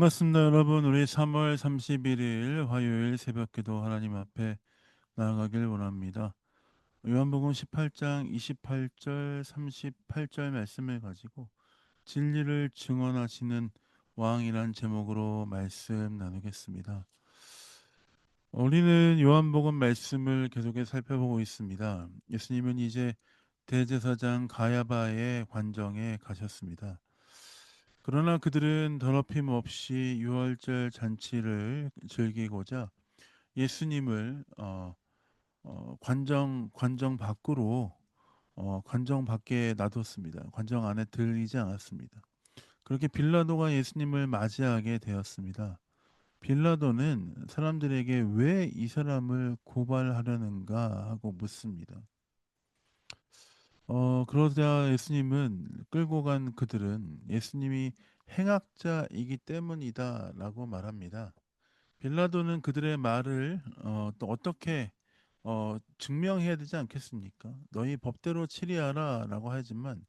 반갑습니다, 여러분. 우리 3월 31일 화요일 새벽기도 하나님 앞에 나아가길 원합니다. 요한복음 18장 28절 38절 말씀을 가지고 진리를 증언하시는 왕이란 제목으로 말씀 나누겠습니다. 우리는 요한복음 말씀을 계속해서 살펴보고 있습니다. 예수님은 이제 대제사장 가야바의 관정에 가셨습니다. 그러나 그들은 더럽힘 없이 유월절 잔치를 즐기고자 예수님을 관정 밖으로 관정 밖에 놔뒀습니다. 관정 안에 들이지 않았습니다. 그렇게 빌라도가 예수님을 맞이하게 되었습니다. 빌라도는 사람들에게 왜 이 사람을 고발하려는가 하고 묻습니다. 그러자 예수님은 끌고 간 그들은 예수님이 행악자이기 때문이다라고 말합니다. 빌라도는 그들의 말을 또 어떻게 증명해야 되지 않겠습니까? 너희 법대로 치리하라라고 하지만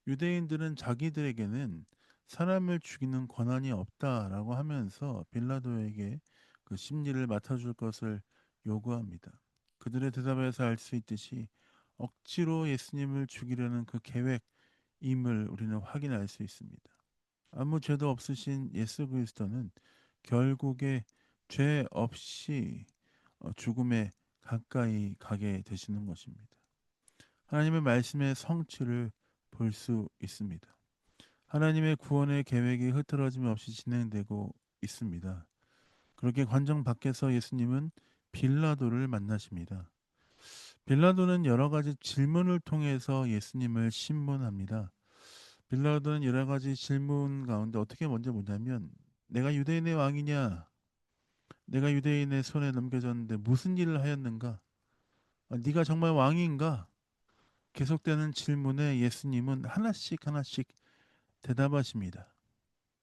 유대인들은 자기들에게는 사람을 죽이는 권한이 없다라고 하면서 빌라도에게 그 심리를 맡아줄 것을 요구합니다. 그들의 대답에서 알 수 있듯이 억지로 예수님을 죽이려는 그 계획임을 우리는 확인할 수 있습니다. 아무 죄도 없으신 예수 그리스도는 결국에 죄 없이 죽음에 가까이 가게 되시는 것입니다. 하나님의 말씀의 성취를 볼 수 있습니다. 하나님의 구원의 계획이 흐트러짐 없이 진행되고 있습니다. 그렇게 관정 밖에서 예수님은 빌라도를 만나십니다. 빌라도는 여러 가지 질문을 통해서 예수님을 신문합니다. 빌라도는 여러 가지 질문 가운데 어떻게 먼저 묻냐면 내가 유대인의 왕이냐? 내가 유대인의 손에 넘겨졌는데 무슨 일을 하였는가? 네가 정말 왕인가? 계속되는 질문에 예수님은 하나씩 하나씩 대답하십니다.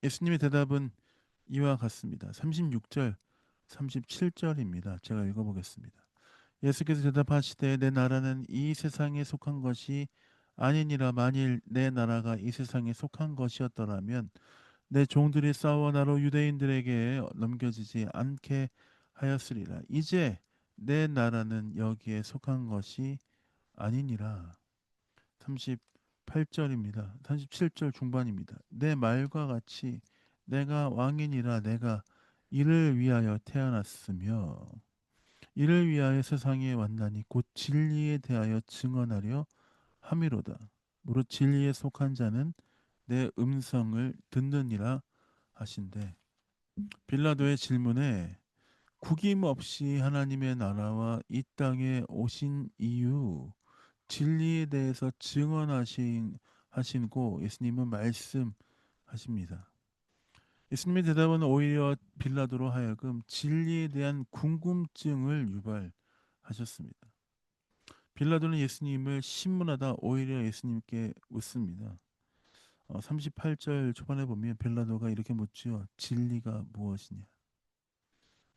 예수님의 대답은 이와 같습니다. 36절, 37절입니다. 제가 읽어보겠습니다. 예수께서 대답하시되 내 나라는 이 세상에 속한 것이 아니니라. 만일 내 나라가 이 세상에 속한 것이었더라면 내 종들이 싸워 나로 유대인들에게 넘겨지지 않게 하였으리라. 이제 내 나라는 여기에 속한 것이 아니니라. 38절입니다. 37절 중반입니다. 내 말과 같이 내가 왕이니라. 내가 이를 위하여 태어났으며 이를 위하여 세상에 왔나니 곧 진리에 대하여 증언하려 함이로다. 무릇 진리에 속한 자는 내 음성을 듣느니라 하신대. 빌라도의 질문에 구김없이 하나님의 나라와 이 땅에 오신 이유, 진리에 대해서 증언하시고 예수님은 말씀하십니다. 예수님의 대답은 오히려 빌라도로 하여금 진리에 대한 궁금증을 유발하셨습니다. 빌라도는 예수님을 신문하다 오히려 예수님께 묻습니다. 38절 초반에 보면 빌라도가 이렇게 묻지요. 진리가 무엇이냐?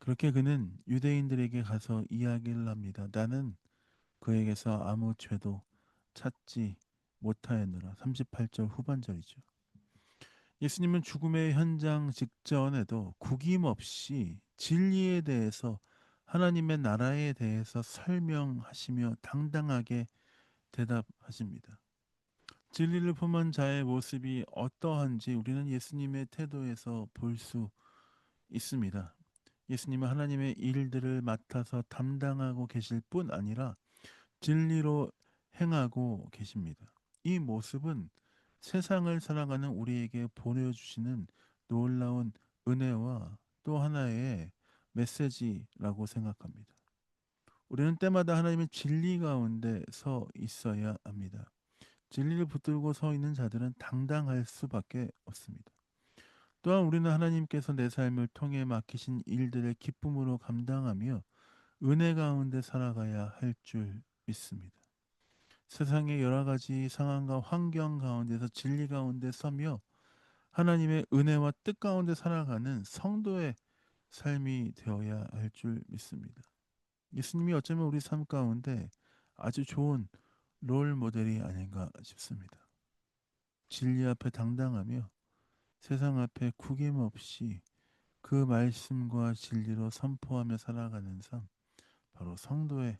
그렇게 그는 유대인들에게 가서 이야기를 합니다. 나는 그에게서 아무 죄도 찾지 못하였노라. 38절 후반절이죠. 예수님은 죽음의 현장 직전에도 구김없이 진리에 대해서 하나님의 나라에 대해서 설명하시며 당당하게 대답하십니다. 진리를 품은 자의 모습이 어떠한지 우리는 예수님의 태도에서 볼 수 있습니다. 예수님은 하나님의 일들을 맡아서 담당하고 계실 뿐 아니라 진리로 행하고 계십니다. 이 모습은 세상을 살아가는 우리에게 보내주시는 놀라운 은혜와 또 하나의 메시지라고 생각합니다. 우리는 때마다 하나님의 진리 가운데 서 있어야 합니다. 진리를 붙들고 서 있는 자들은 당당할 수밖에 없습니다. 또한 우리는 하나님께서 내 삶을 통해 맡기신 일들을 기쁨으로 감당하며 은혜 가운데 살아가야 할 줄 믿습니다. 세상의 여러 가지 상황과 환경 가운데서 진리 가운데 서며 하나님의 은혜와 뜻 가운데 살아가는 성도의 삶이 되어야 할 줄 믿습니다. 예수님이 어쩌면 우리 삶 가운데 아주 좋은 롤 모델이 아닌가 싶습니다. 진리 앞에 당당하며 세상 앞에 구김없이 그 말씀과 진리로 선포하며 살아가는 삶, 바로 성도의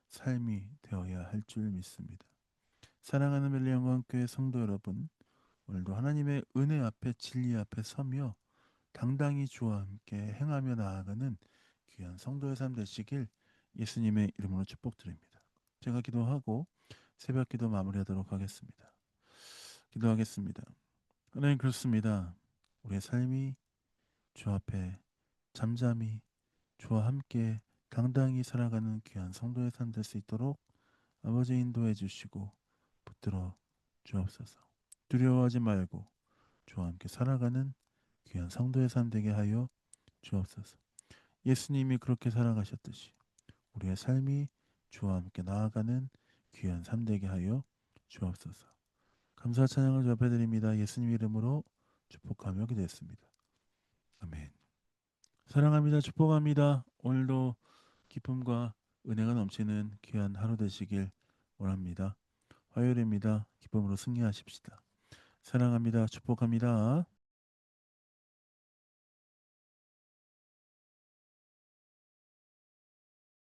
삶이 되어야 할 줄 믿습니다. 사랑하는 멜리영광교회 성도 여러분, 오늘도 하나님의 은혜 앞에 진리 앞에 서며 당당히 주와 함께 행하며 나아가는 귀한 성도의 삶 되시길 예수님의 이름으로 축복드립니다. 제가 기도하고 새벽 기도 마무리하도록 하겠습니다. 기도하겠습니다. 하나님, 그렇습니다. 우리의 삶이 주 앞에 잠잠히 주와 함께 당당히 살아가는 귀한 성도의 삶 될 수 있도록 아버지 인도해 주시고 붙들어 주옵소서. 두려워하지 말고 주와 함께 살아가는 귀한 성도의 삶 되게 하여 주옵소서. 예수님이 그렇게 살아가셨듯이 우리의 삶이 주와 함께 나아가는 귀한 삶 되게 하여 주옵소서. 감사 찬양을 접해드립니다. 예수님 이름으로 축복하며 기도했습니다. 아멘. 사랑합니다. 축복합니다. 오늘도 기쁨과 은혜가 넘치는 귀한 하루 되시길 원합니다. 화요일입니다. 기쁨으로 승리하십시다. 사랑합니다. 축복합니다.